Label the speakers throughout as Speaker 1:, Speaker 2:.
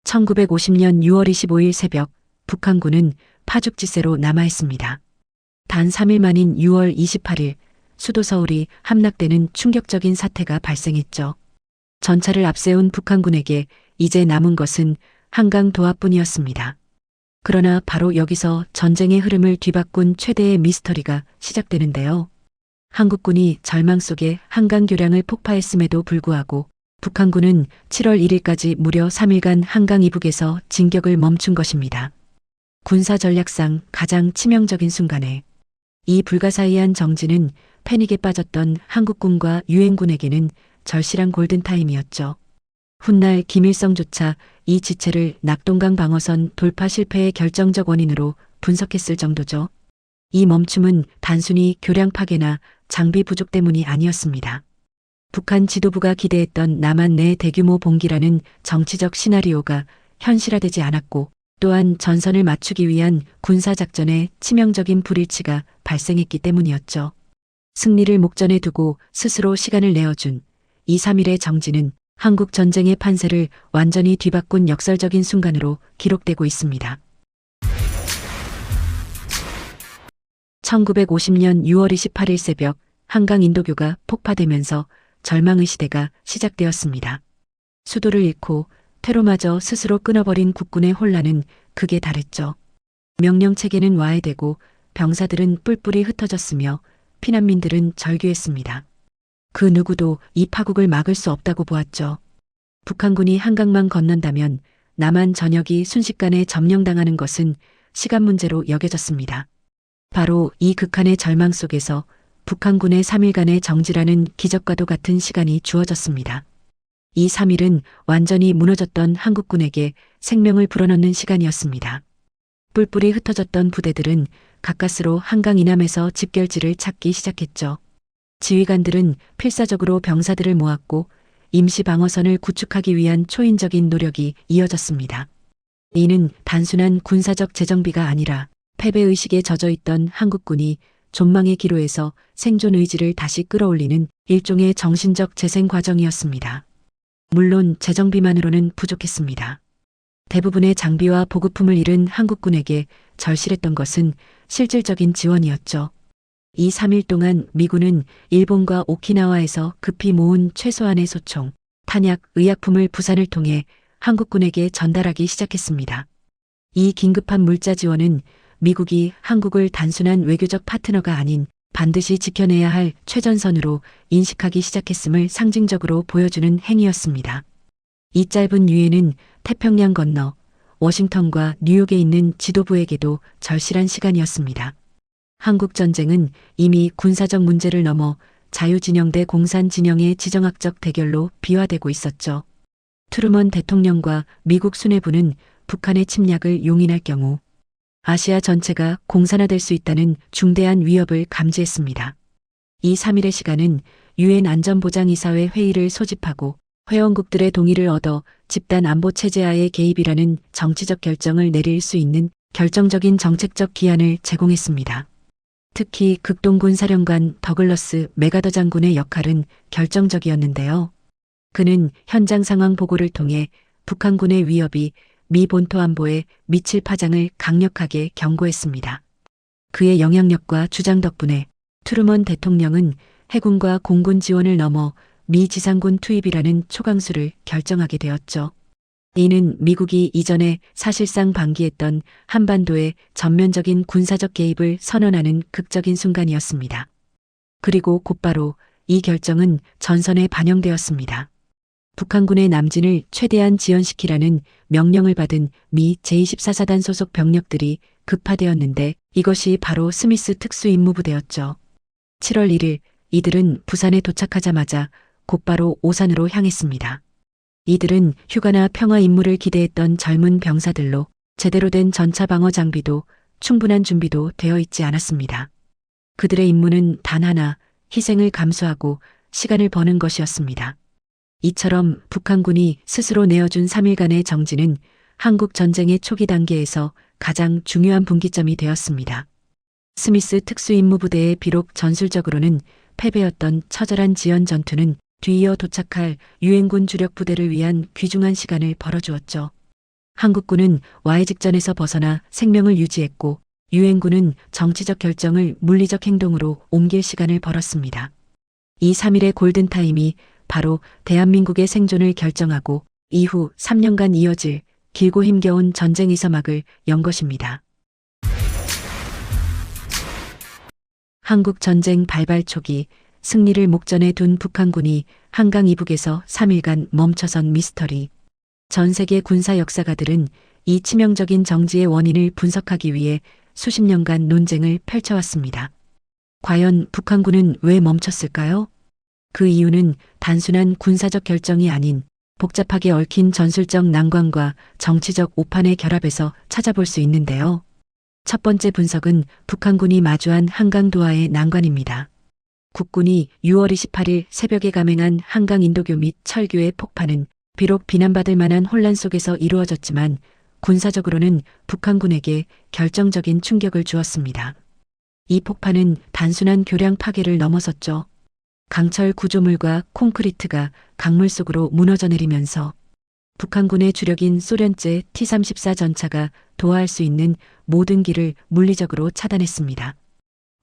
Speaker 1: 1950년 6월 25일 새벽 북한군은 파죽지세로 남하했습니다. 단 3일 만인 6월 28일 수도 서울이 함락되는 충격적인 사태가 발생했죠. 전차를 앞세운 북한군에게 이제 남은 것은 한강 도하뿐이었습니다. 그러나 바로 여기서 전쟁의 흐름을 뒤바꾼 최대의 미스터리가 시작되는데요. 한국군이 절망 속에 한강 교량을 폭파했음에도 불구하고 북한군은 7월 1일까지 무려 3일간 한강 이북에서 진격을 멈춘 것입니다. 군사 전략상 가장 치명적인 순간에 이 불가사의한 정지는 패닉에 빠졌던 한국군과 유엔군에게는 절실한 골든타임이었죠. 훗날 김일성조차 이 지체를 낙동강 방어선 돌파 실패의 결정적 원인으로 분석했을 정도죠. 이 멈춤은 단순히 교량 파괴나 장비 부족 때문이 아니었습니다. 북한 지도부가 기대했던 남한 내 대규모 봉기라는 정치적 시나리오가 현실화되지 않았고, 또한 전선을 맞추기 위한 군사작전에 치명적인 불일치가 발생했기 때문이었죠. 승리를 목전에 두고 스스로 시간을 내어준 2, 3일의 정지는 한국 전쟁의 판세를 완전히 뒤바꾼 역설적인 순간으로 기록되고 있습니다. 1950년 6월 28일 새벽 한강 인도교가 폭파되면서 절망의 시대가 시작되었습니다. 수도를 잃고 퇴로마저 스스로 끊어버린 국군의 혼란은 극에 달했죠. 명령체계는 와해되고 병사들은 뿔뿔이 흩어졌으며 피난민들은 절규했습니다. 그 누구도 이 파국을 막을 수 없다고 보았죠. 북한군이 한강만 건넌다면 남한 전역이 순식간에 점령당하는 것은 시간 문제로 여겨졌습니다. 바로 이 극한의 절망 속에서 북한군의 3일간의 정지라는 기적과도 같은 시간이 주어졌습니다. 이 3일은 완전히 무너졌던 한국군에게 생명을 불어넣는 시간이었습니다. 뿔뿔이 흩어졌던 부대들은 가까스로 한강 이남에서 집결지를 찾기 시작했죠. 지휘관들은 필사적으로 병사들을 모았고 임시 방어선을 구축하기 위한 초인적인 노력이 이어졌습니다. 이는 단순한 군사적 재정비가 아니라 패배의식에 젖어있던 한국군이 존망의 기로에서 생존 의지를 다시 끌어올리는 일종의 정신적 재생 과정이었습니다. 물론 재정비만으로는 부족했습니다. 대부분의 장비와 보급품을 잃은 한국군에게 절실했던 것은 실질적인 지원이었죠. 이 3일 동안 미군은 일본과 오키나와에서 급히 모은 최소한의 소총, 탄약, 의약품을 부산을 통해 한국군에게 전달하기 시작했습니다. 이 긴급한 물자 지원은 미국이 한국을 단순한 외교적 파트너가 아닌 반드시 지켜내야 할 최전선으로 인식하기 시작했음을 상징적으로 보여주는 행위였습니다. 이 짧은 유예는 태평양 건너 워싱턴과 뉴욕에 있는 지도부에게도 절실한 시간이었습니다. 한국 전쟁은 이미 군사적 문제를 넘어 자유진영 대 공산진영의 지정학적 대결로 비화되고 있었죠. 트루먼 대통령과 미국 수뇌부는 북한의 침략을 용인할 경우 아시아 전체가 공산화될 수 있다는 중대한 위협을 감지했습니다. 이 3일의 시간은 유엔 안전보장이사회 회의를 소집하고 회원국들의 동의를 얻어 집단 안보 체제하에 개입이라는 정치적 결정을 내릴 수 있는 결정적인 정책적 기한을 제공했습니다. 특히 극동군 사령관 더글러스 맥아더 장군의 역할은 결정적이었는데요. 그는 현장 상황 보고를 통해 북한군의 위협이 미 본토 안보에 미칠 파장을 강력하게 경고했습니다. 그의 영향력과 주장 덕분에 트루먼 대통령은 해군과 공군 지원을 넘어 미 지상군 투입이라는 초강수를 결정하게 되었죠. 이는 미국이 이전에 사실상 방기했던 한반도의 전면적인 군사적 개입을 선언하는 극적인 순간이었습니다. 그리고 곧바로 이 결정은 전선에 반영되었습니다. 북한군의 남진을 최대한 지연시키라는 명령을 받은 미 제24사단 소속 병력들이 급파되었는데 이것이 바로 스미스 특수임무부대였죠. 7월 1일 이들은 부산에 도착하자마자 곧바로 오산으로 향했습니다. 이들은 휴가나 평화 임무를 기대했던 젊은 병사들로 제대로 된 전차 방어 장비도 충분한 준비도 되어 있지 않았습니다. 그들의 임무는 단 하나, 희생을 감수하고 시간을 버는 것이었습니다. 이처럼 북한군이 스스로 내어준 3일간의 정지는 한국 전쟁의 초기 단계에서 가장 중요한 분기점이 되었습니다. 스미스 특수임무부대의 비록 전술적으로는 패배였던 처절한 지연 전투는 뒤이어 도착할 유엔군 주력 부대를 위한 귀중한 시간을 벌어주었죠. 한국군은 와해 직전에서 벗어나 생명을 유지했고 유엔군은 정치적 결정을 물리적 행동으로 옮길 시간을 벌었습니다. 이 3일의 골든타임이 바로 대한민국의 생존을 결정하고 이후 3년간 이어질 길고 힘겨운 전쟁의 막을 연 것입니다. 한국 전쟁 발발 초기 승리를 목전에 둔 북한군이 한강 이북에서 3일간 멈춰선 미스터리. 전 세계 군사 역사가들은 이 치명적인 정지의 원인을 분석하기 위해 수십 년간 논쟁을 펼쳐왔습니다. 과연 북한군은 왜 멈췄을까요? 그 이유는 단순한 군사적 결정이 아닌 복잡하게 얽힌 전술적 난관과 정치적 오판의 결합에서 찾아볼 수 있는데요. 첫 번째 분석은 북한군이 마주한 한강 도하의 난관입니다. 국군이 6월 28일 새벽에 감행한 한강 인도교 및 철교의 폭파는 비록 비난받을 만한 혼란 속에서 이루어졌지만 군사적으로는 북한군에게 결정적인 충격을 주었습니다. 이 폭파는 단순한 교량 파괴를 넘어섰죠. 강철 구조물과 콘크리트가 강물 속으로 무너져 내리면서 북한군의 주력인 소련제 T-34 전차가 도하할 수 있는 모든 길을 물리적으로 차단했습니다.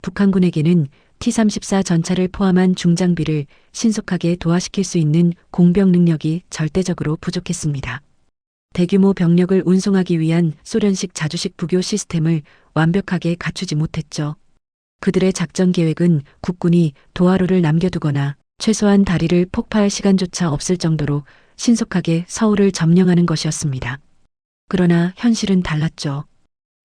Speaker 1: 북한군에게는 T-34 전차를 포함한 중장비를 신속하게 도하시킬 수 있는 공병 능력이 절대적으로 부족했습니다. 대규모 병력을 운송하기 위한 소련식 자주식 부교 시스템을 완벽하게 갖추지 못했죠. 그들의 작전 계획은 국군이 도하로를 남겨두거나 최소한 다리를 폭파할 시간조차 없을 정도로 신속하게 서울을 점령하는 것이었습니다. 그러나 현실은 달랐죠.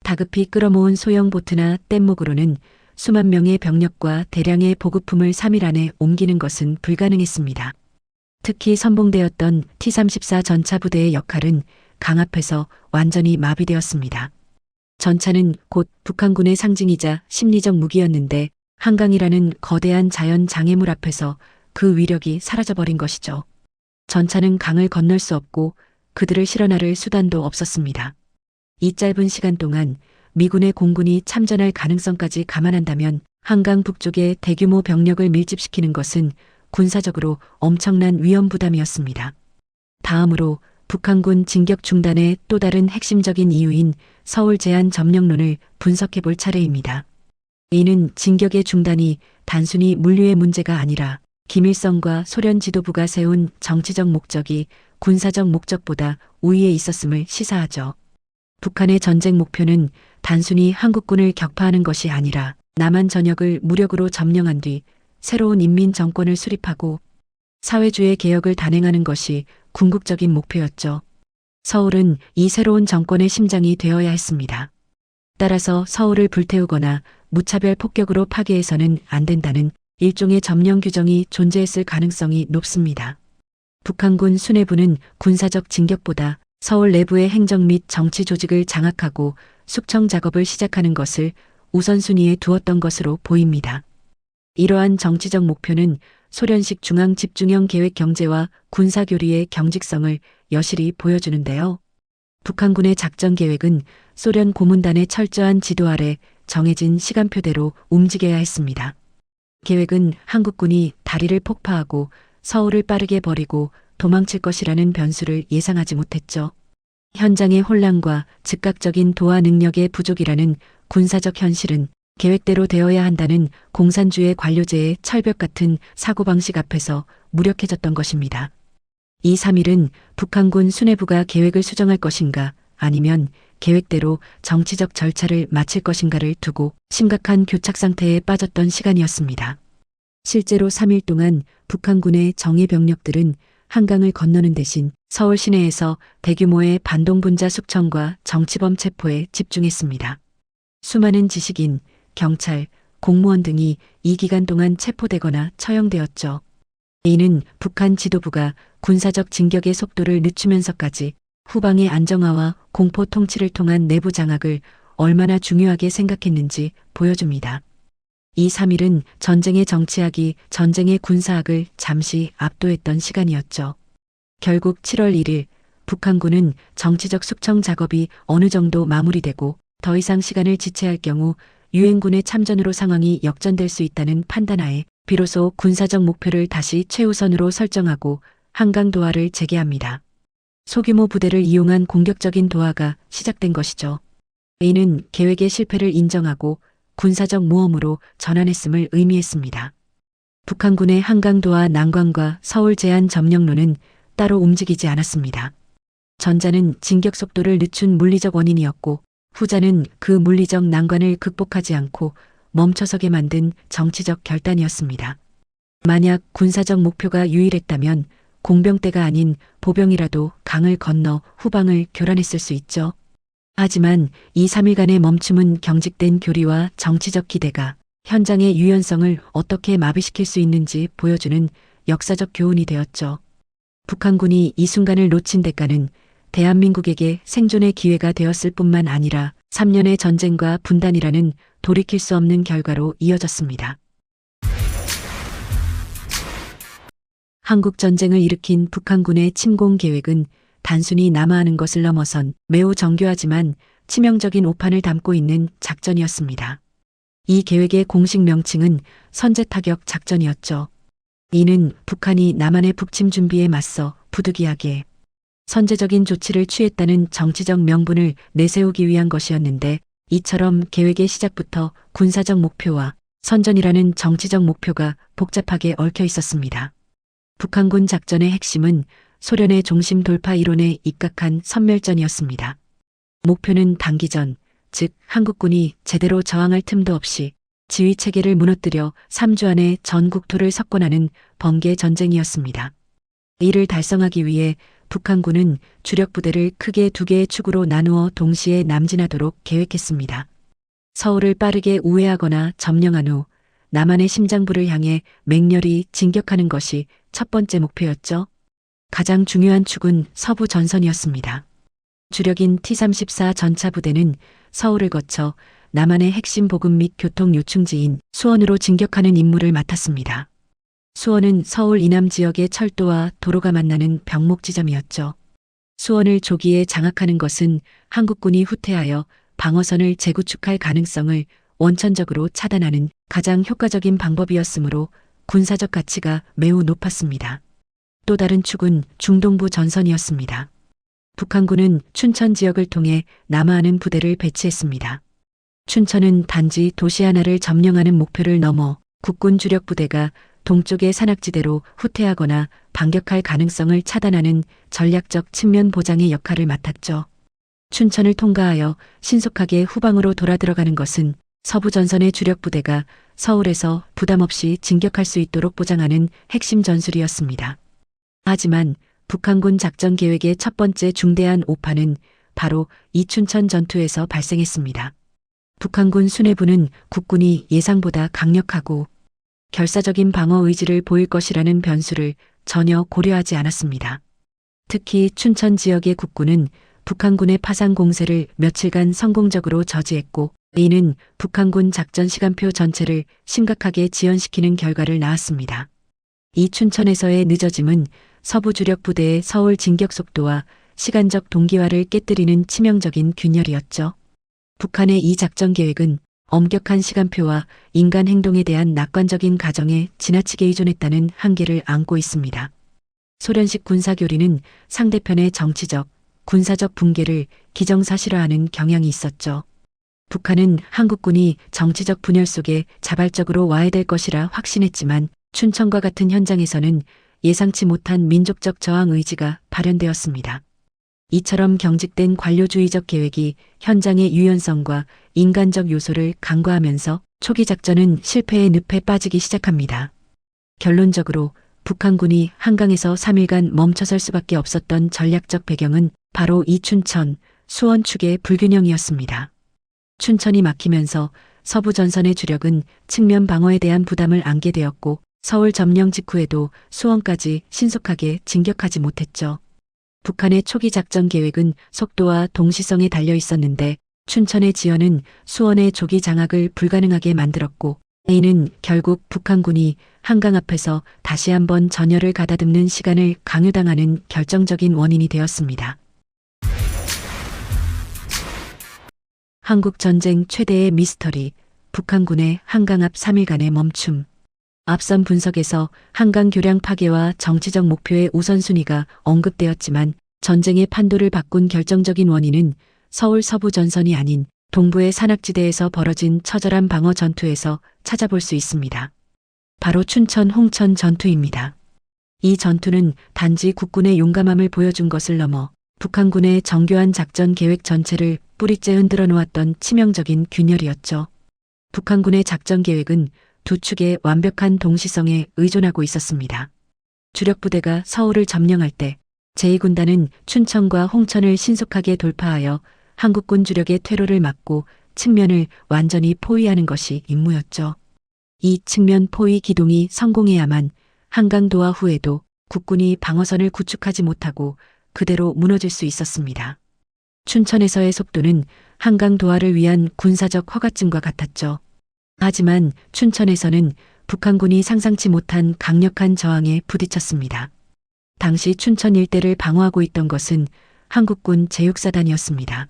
Speaker 1: 다급히 끌어모은 소형 보트나 뗏목으로는 수만 명의 병력과 대량의 보급품을 3일 안에 옮기는 것은 불가능했습니다. 특히 선봉되었던 T-34 전차 부대의 역할은 강 앞에서 완전히 마비되었습니다. 전차는 곧 북한군의 상징이자 심리적 무기였는데 한강이라는 거대한 자연 장애물 앞에서 그 위력이 사라져버린 것이죠. 전차는 강을 건널 수 없고 그들을 실어나를 수단도 없었습니다. 이 짧은 시간 동안 미군의 공군이 참전할 가능성까지 감안한다면 한강 북쪽에 대규모 병력을 밀집시키는 것은 군사적으로 엄청난 위험 부담이었습니다. 다음으로 북한군 진격 중단의 또 다른 핵심적인 이유인 서울 제한 점령론을 분석해 볼 차례입니다. 이는 진격의 중단이 단순히 물류의 문제가 아니라 김일성과 소련 지도부가 세운 정치적 목적이 군사적 목적보다 우위에 있었음을 시사하죠. 북한의 전쟁 목표는 단순히 한국군을 격파하는 것이 아니라 남한 전역을 무력으로 점령한 뒤 새로운 인민 정권을 수립하고 사회주의 개혁을 단행하는 것이 궁극적인 목표였죠. 서울은 이 새로운 정권의 심장이 되어야 했습니다. 따라서 서울을 불태우거나 무차별 폭격으로 파괴해서는 안 된다는 일종의 점령 규정이 존재했을 가능성이 높습니다. 북한군 수뇌부는 군사적 진격보다 서울 내부의 행정 및 정치 조직을 장악하고 숙청 작업을 시작하는 것을 우선순위에 두었던 것으로 보입니다. 이러한 정치적 목표는 소련식 중앙 집중형 계획 경제와 군사 교리의 경직성을 여실히 보여주는데요. 북한군의 작전 계획은 소련 고문단의 철저한 지도 아래 정해진 시간표대로 움직여야 했습니다. 계획은 한국군이 다리를 폭파하고 서울을 빠르게 버리고 도망칠 것이라는 변수를 예상하지 못했죠. 현장의 혼란과 즉각적인 도하 능력의 부족이라는 군사적 현실은 계획대로 되어야 한다는 공산주의 관료제의 철벽 같은 사고방식 앞에서 무력해졌던 것입니다. 이 3일은 북한군 수뇌부가 계획을 수정할 것인가 아니면 계획대로 정치적 절차를 마칠 것인가를 두고 심각한 교착 상태에 빠졌던 시간이었습니다. 실제로 3일 동안 북한군의 정예 병력들은 한강을 건너는 대신 서울 시내에서 대규모의 반동분자 숙청과 정치범 체포에 집중했습니다. 수많은 지식인, 경찰, 공무원 등이 이 기간 동안 체포되거나 처형되었죠. 이는 북한 지도부가 군사적 진격의 속도를 늦추면서까지 후방의 안정화와 공포 통치를 통한 내부 장악을 얼마나 중요하게 생각했는지 보여줍니다. 이 3일은 전쟁의 정치학이 전쟁의 군사학을 잠시 압도했던 시간이었죠. 결국 7월 1일 북한군은 정치적 숙청 작업이 어느 정도 마무리되고 더 이상 시간을 지체할 경우 유엔군의 참전으로 상황이 역전될 수 있다는 판단하에 비로소 군사적 목표를 다시 최우선으로 설정하고 한강 도하를 재개합니다. 소규모 부대를 이용한 공격적인 도하가 시작된 것이죠. 이는 계획의 실패를 인정하고 군사적 모험으로 전환했음을 의미했습니다. 북한군의 한강도하 난관과 서울 제한 점령로는 따로 움직이지 않았습니다. 전자는 진격 속도를 늦춘 물리적 원인이었고 후자는 그 물리적 난관을 극복하지 않고 멈춰서게 만든 정치적 결단이었습니다. 만약 군사적 목표가 유일했다면 공병대가 아닌 보병이라도 강을 건너 후방을 교란했을 수 있죠. 하지만 이 3일간의 멈춤은 경직된 교리와 정치적 기대가 현장의 유연성을 어떻게 마비시킬 수 있는지 보여주는 역사적 교훈이 되었죠. 북한군이 이 순간을 놓친 대가는 대한민국에게 생존의 기회가 되었을 뿐만 아니라 3년의 전쟁과 분단이라는 돌이킬 수 없는 결과로 이어졌습니다. 한국 전쟁을 일으킨 북한군의 침공 계획은 단순히 남하하는 것을 넘어선 매우 정교하지만 치명적인 오판을 담고 있는 작전이었습니다. 이 계획의 공식 명칭은 선제타격 작전이었죠. 이는 북한이 남한의 북침 준비에 맞서 부득이하게 선제적인 조치를 취했다는 정치적 명분을 내세우기 위한 것이었는데, 이처럼 계획의 시작부터 군사적 목표와 선전이라는 정치적 목표가 복잡하게 얽혀 있었습니다. 북한군 작전의 핵심은 소련의 중심 돌파 이론에 입각한 선멸전이었습니다. 목표는 단기전, 즉 한국군이 제대로 저항할 틈도 없이 지휘 체계를 무너뜨려 3주 안에 전 국토를 석권하는 번개 전쟁이었습니다. 이를 달성하기 위해 북한군은 주력 부대를 크게 두 개의 축으로 나누어 동시에 남진하도록 계획했습니다. 서울을 빠르게 우회하거나 점령한 후 남한의 심장부를 향해 맹렬히 진격하는 것이 첫 번째 목표였죠. 가장 중요한 축은 서부 전선이었습니다. 주력인 T-34 전차 부대는 서울을 거쳐 남한의 핵심 보급 및 교통 요충지인 수원으로 진격하는 임무를 맡았습니다. 수원은 서울 이남 지역의 철도와 도로가 만나는 병목 지점이었죠. 수원을 조기에 장악하는 것은 한국군이 후퇴하여 방어선을 재구축할 가능성을 원천적으로 차단하는 가장 효과적인 방법이었으므로 군사적 가치가 매우 높았습니다. 또 다른 축은 중동부 전선이었습니다. 북한군은 춘천 지역을 통해 남하하는 부대를 배치했습니다. 춘천은 단지 도시 하나를 점령하는 목표를 넘어 국군 주력 부대가 동쪽의 산악지대로 후퇴하거나 반격할 가능성을 차단하는 전략적 측면 보장의 역할을 맡았죠. 춘천을 통과하여 신속하게 후방으로 돌아들어가는 것은 서부 전선의 주력 부대가 서울에서 부담 없이 진격할 수 있도록 보장하는 핵심 전술이었습니다. 하지만 북한군 작전 계획의 첫 번째 중대한 오판은 바로 이 춘천 전투에서 발생했습니다. 북한군 수뇌부는 국군이 예상보다 강력하고 결사적인 방어 의지를 보일 것이라는 변수를 전혀 고려하지 않았습니다. 특히 춘천 지역의 국군은 북한군의 파상 공세를 며칠간 성공적으로 저지했고, 이는 북한군 작전 시간표 전체를 심각하게 지연시키는 결과를 낳았습니다. 이 춘천에서의 늦어짐은 서부 주력 부대의 서울 진격 속도와 시간적 동기화를 깨뜨리는 치명적인 균열이었죠. 북한의 이 작전 계획은 엄격한 시간표와 인간 행동에 대한 낙관적인 가정에 지나치게 의존했다는 한계를 안고 있습니다. 소련식 군사교리는 상대편의 정치적, 군사적 붕괴를 기정사실화하는 경향이 있었죠. 북한은 한국군이 정치적 분열 속에 자발적으로 와해될 것이라 확신했지만 춘천과 같은 현장에서는 예상치 못한 민족적 저항 의지가 발현되었습니다. 이처럼 경직된 관료주의적 계획이 현장의 유연성과 인간적 요소를 간과하면서 초기 작전은 실패의 늪에 빠지기 시작합니다. 결론적으로 북한군이 한강에서 3일간 멈춰설 수밖에 없었던 전략적 배경은 바로 이 춘천, 수원 축의 불균형이었습니다. 춘천이 막히면서 서부 전선의 주력은 측면 방어에 대한 부담을 안게 되었고, 서울 점령 직후에도 수원까지 신속하게 진격하지 못했죠. 북한의 초기 작전 계획은 속도와 동시성에 달려 있었는데 춘천의 지연은 수원의 조기 장악을 불가능하게 만들었고, 이는 결국 북한군이 한강 앞에서 다시 한번 전열을 가다듬는 시간을 강요당하는 결정적인 원인이 되었습니다. 한국 전쟁 최대의 미스터리, 북한군의 한강 앞 3일간의 멈춤. 앞선 분석에서 한강 교량 파괴와 정치적 목표의 우선순위가 언급되었지만 전쟁의 판도를 바꾼 결정적인 원인은 서울 서부 전선이 아닌 동부의 산악지대에서 벌어진 처절한 방어 전투에서 찾아볼 수 있습니다. 바로 춘천 홍천 전투입니다. 이 전투는 단지 국군의 용감함을 보여준 것을 넘어 북한군의 정교한 작전 계획 전체를 뿌리째 흔들어 놓았던 치명적인 균열이었죠. 북한군의 작전 계획은 두 축의 완벽한 동시성에 의존하고 있었습니다. 주력 부대가 서울을 점령할 때 제2군단은 춘천과 홍천을 신속하게 돌파하여 한국군 주력의 퇴로를 막고 측면을 완전히 포위하는 것이 임무였죠. 이 측면 포위 기동이 성공해야만 한강 도하 후에도 국군이 방어선을 구축하지 못하고 그대로 무너질 수 있었습니다. 춘천에서의 속도는 한강 도하를 위한 군사적 허가증과 같았죠. 하지만 춘천에서는 북한군이 상상치 못한 강력한 저항에 부딪혔습니다. 당시 춘천 일대를 방어하고 있던 것은 한국군 제6사단이었습니다.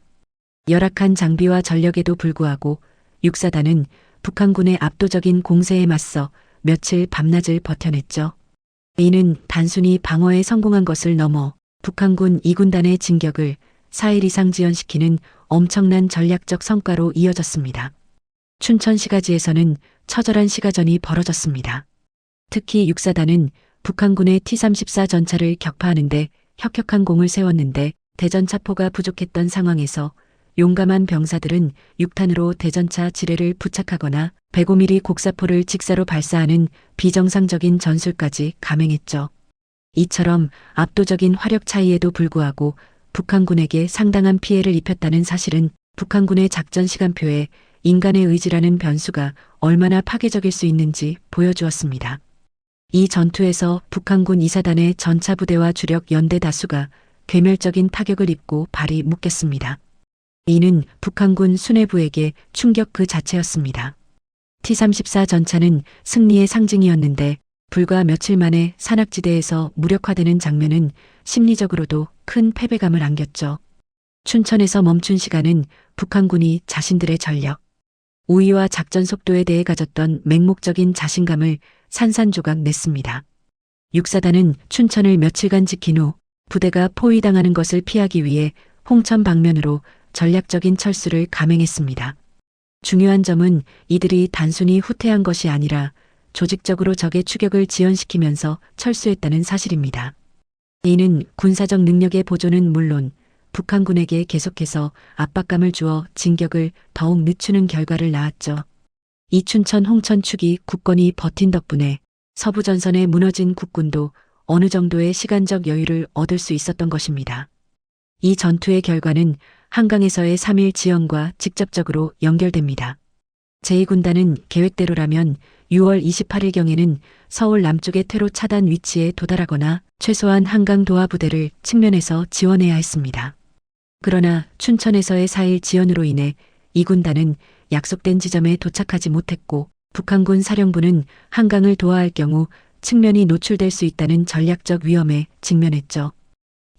Speaker 1: 열악한 장비와 전력에도 불구하고 6사단은 북한군의 압도적인 공세에 맞서 며칠 밤낮을 버텨냈죠. 이는 단순히 방어에 성공한 것을 넘어 북한군 2군단의 진격을 4일 이상 지연시키는 엄청난 전략적 성과로 이어졌습니다. 춘천 시가지에서는 처절한 시가전이 벌어졌습니다. 특히 6사단은 북한군의 T-34 전차를 격파하는데 혁혁한 공을 세웠는데 대전차포가 부족했던 상황에서 용감한 병사들은 6탄으로 대전차 지뢰를 부착하거나 105mm 곡사포를 직사로 발사하는 비정상적인 전술까지 감행했죠. 이처럼 압도적인 화력 차이에도 불구하고 북한군에게 상당한 피해를 입혔다는 사실은 북한군의 작전 시간표에 인간의 의지라는 변수가 얼마나 파괴적일 수 있는지 보여주었습니다. 이 전투에서 북한군 2사단의 전차 부대와 주력 연대 다수가 괴멸적인 타격을 입고 발이 묶였습니다. 이는 북한군 수뇌부에게 충격 그 자체였습니다. T-34 전차는 승리의 상징이었는데 불과 며칠 만에 산악지대에서 무력화되는 장면은 심리적으로도 큰 패배감을 안겼죠. 춘천에서 멈춘 시간은 북한군이 자신들의 전력, 우위와 작전 속도에 대해 가졌던 맹목적인 자신감을 산산조각 냈습니다. 6사단은 춘천을 며칠간 지킨 후 부대가 포위당하는 것을 피하기 위해 홍천 방면으로 전략적인 철수를 감행했습니다. 중요한 점은 이들이 단순히 후퇴한 것이 아니라 조직적으로 적의 추격을 지연시키면서 철수했다는 사실입니다. 이는 군사적 능력의 보존은 물론 북한군에게 계속해서 압박감을 주어 진격을 더욱 늦추는 결과를 낳았죠. 이 춘천 홍천 축이 굳건히 버틴 덕분에 서부 전선에 무너진 국군도 어느 정도의 시간적 여유를 얻을 수 있었던 것입니다. 이 전투의 결과는 한강에서의 3일 지연과 직접적으로 연결됩니다. 제2군단은 계획대로라면 6월 28일경에는 서울 남쪽의 퇴로 차단 위치에 도달하거나 최소한 한강 도하 부대를 측면에서 지원해야 했습니다. 그러나 춘천에서의 4일 지연으로 인해 2군단은 약속된 지점에 도착하지 못했고 북한군 사령부는 한강을 도하할 경우 측면이 노출될 수 있다는 전략적 위험에 직면했죠.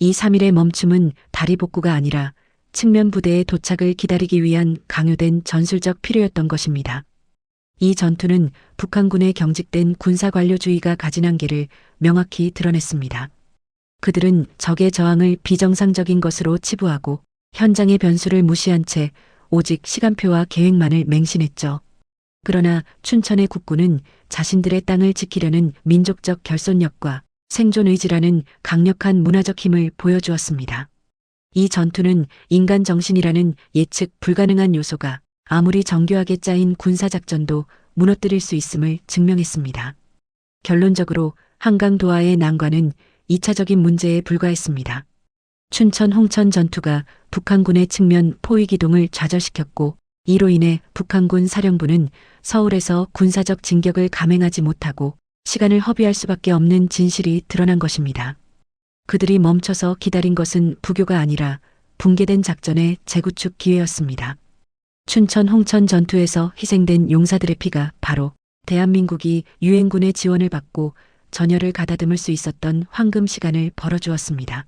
Speaker 1: 이 3일의 멈춤은 다리 복구가 아니라 측면 부대의 도착을 기다리기 위한 강요된 전술적 필요였던 것입니다. 이 전투는 북한군의 경직된 군사관료주의가 가진 한계를 명확히 드러냈습니다. 그들은 적의 저항을 비정상적인 것으로 치부하고 현장의 변수를 무시한 채 오직 시간표와 계획만을 맹신했죠. 그러나 춘천의 국군은 자신들의 땅을 지키려는 민족적 결손력과 생존 의지라는 강력한 문화적 힘을 보여주었습니다. 이 전투는 인간 정신이라는 예측 불가능한 요소가 아무리 정교하게 짜인 군사작전도 무너뜨릴 수 있음을 증명했습니다. 결론적으로 한강 도하의 난관은 2차적인 문제에 불과했습니다. 춘천 홍천 전투가 북한군의 측면 포위 기동을 좌절시켰고 이로 인해 북한군 사령부는 서울에서 군사적 진격을 감행하지 못하고 시간을 허비할 수밖에 없는 진실이 드러난 것입니다. 그들이 멈춰서 기다린 것은 부교가 아니라 붕괴된 작전의 재구축 기회였습니다. 춘천 홍천 전투에서 희생된 용사들의 피가 바로 대한민국이 유엔군의 지원을 받고 전열을 가다듬을 수 있었던 황금 시간을 벌어주었습니다.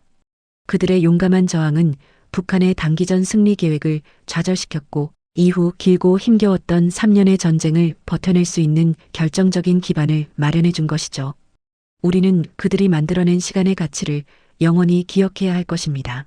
Speaker 1: 그들의 용감한 저항은 북한의 단기전 승리 계획을 좌절시켰고 이후 길고 힘겨웠던 3년의 전쟁을 버텨낼 수 있는 결정적인 기반을 마련해 준 것이죠. 우리는 그들이 만들어낸 시간의 가치를 영원히 기억해야 할 것입니다.